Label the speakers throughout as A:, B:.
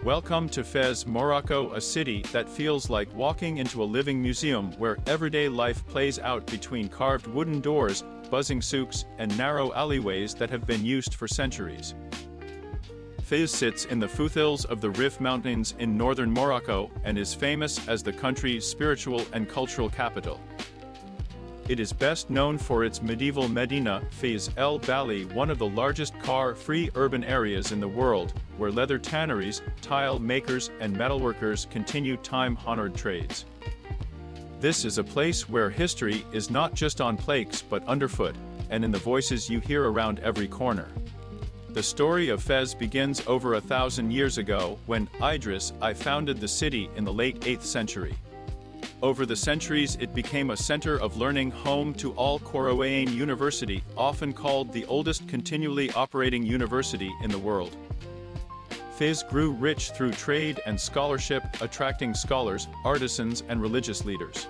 A: Welcome to Fez, Morocco, a city that feels like walking into a living museum where everyday life plays out between carved wooden doors, buzzing souks, and narrow alleyways that have been used for centuries. Fez sits in the foothills of the Rif Mountains in northern Morocco and is famous as the country's spiritual and cultural capital. It is best known for its medieval medina, Fez El Bali, one of the largest car-free urban areas in the world, where leather tanneries, tile makers, and metalworkers continue time-honored trades. This is a place where history is not just on plaques but underfoot, and in the voices you hear around every corner. The story of Fez begins over 1,000 years ago, when Idris I founded the city in the late 8th century. Over the centuries it became a center of learning, home to Al Qurayn University, often called the oldest continually operating university in the world. Fez grew rich through trade and scholarship, attracting scholars, artisans, and religious leaders.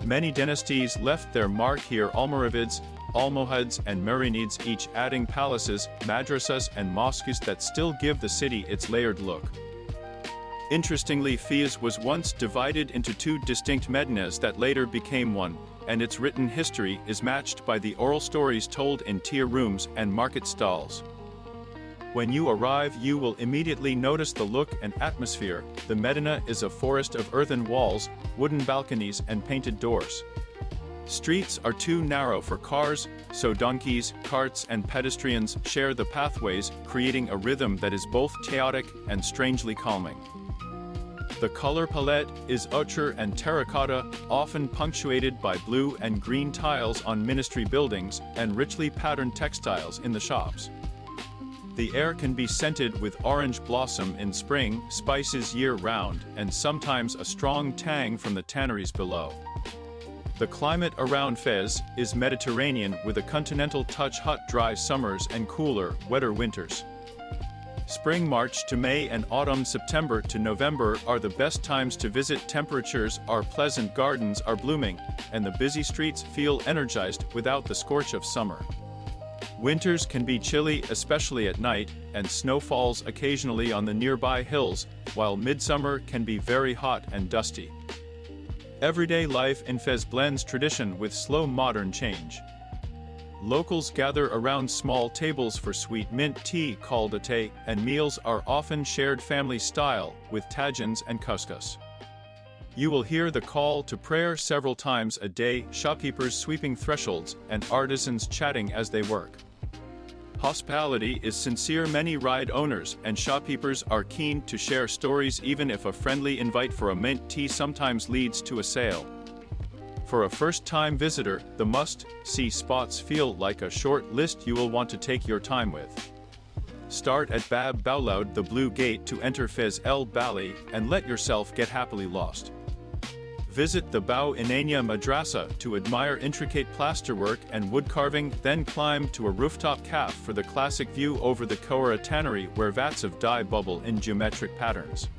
A: Many dynasties left their mark here: Almoravids, Almohads, and Marinids, each adding palaces, madrasas, and mosques that still give the city its layered look. Interestingly, Fez was once divided into two distinct medinas that later became one, and its written history is matched by the oral stories told in tier rooms and market stalls. When you arrive, you will immediately notice the look and atmosphere. The medina is a forest of earthen walls, wooden balconies, and painted doors. Streets are too narrow for cars, so donkeys, carts, and pedestrians share the pathways, creating a rhythm that is both chaotic and strangely calming. The color palette is ochre and terracotta, often punctuated by blue and green tiles on ministry buildings, and richly patterned textiles in the shops. The air can be scented with orange blossom in spring, spices year-round, and sometimes a strong tang from the tanneries below. The climate around Fez is Mediterranean, with a continental touch: hot, dry summers and cooler, wetter winters. Spring March to May and autumn September to November are the best times to visit. Temperatures are pleasant, gardens are blooming, and the busy streets feel energized without the scorch of summer. Winters can be chilly, especially at night, and snow falls occasionally on the nearby hills, while midsummer can be very hot and dusty. Everyday life in Fez blends tradition with slow modern change. Locals gather around small tables for sweet mint tea called atay, and meals are often shared family style, with tagines and couscous. You will hear the call to prayer several times a day, shopkeepers sweeping thresholds, and artisans chatting as they work. Hospitality is sincere. Many riad owners and shopkeepers are keen to share stories, even if a friendly invite for a mint tea sometimes leads to a sale. For a first-time visitor, the must-see spots feel like a short list you will want to take your time with. Start at Bab Boulaoud, the Blue Gate, to enter Fez El Bali, and let yourself get happily lost. Visit the Bou Inania Madrasa to admire intricate plasterwork and wood carving, then climb to a rooftop cafe for the classic view over the Koura tannery, where vats of dye bubble in geometric patterns.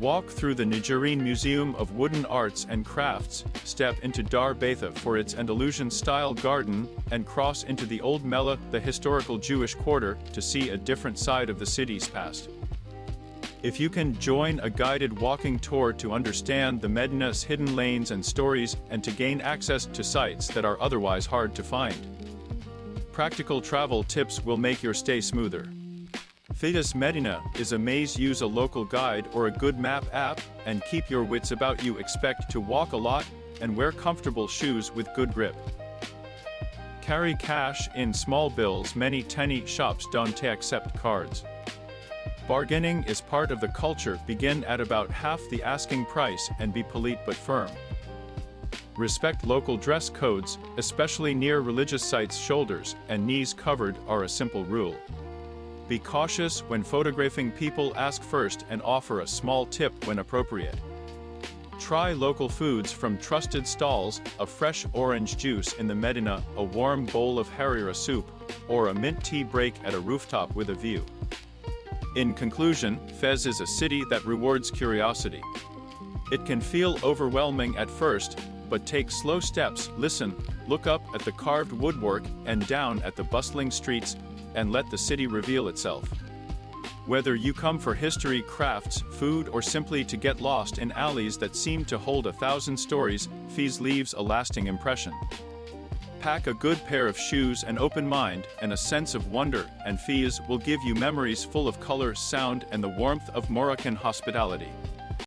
A: Walk through the Nigerian Museum of Wooden Arts and Crafts, step into Dar Baitha for its Andalusian-style garden, and cross into the Old Mela, the historical Jewish quarter, to see a different side of the city's past. If you can join a guided walking tour to understand the Medina's hidden lanes and stories, and to gain access to sites that are otherwise hard to find. Practical travel tips will make your stay smoother. Fez Medina is a maze. Use a local guide or a good map app, and keep your wits about you. Expect to walk a lot, and wear comfortable shoes with good grip. Carry cash in small bills. Many tiny shops don't accept cards. Bargaining is part of the culture. Begin at about half the asking price and be polite but firm. Respect local dress codes, especially near religious sites. Shoulders and knees covered are a simple rule. Be cautious when photographing people. Ask first and offer a small tip when appropriate. Try local foods from trusted stalls: a fresh orange juice in the Medina, a warm bowl of harira soup, or a mint tea break at a rooftop with a view. In conclusion, Fez is a city that rewards curiosity. It can feel overwhelming at first, but take slow steps, listen, look up at the carved woodwork and down at the bustling streets, and let the city reveal itself. Whether you come for history, crafts, food, or simply to get lost in alleys that seem to hold 1,000 stories, Fez leaves a lasting impression. Pack a good pair of shoes, an open mind, and a sense of wonder, and Fez will give you memories full of color, sound, and the warmth of Moroccan hospitality.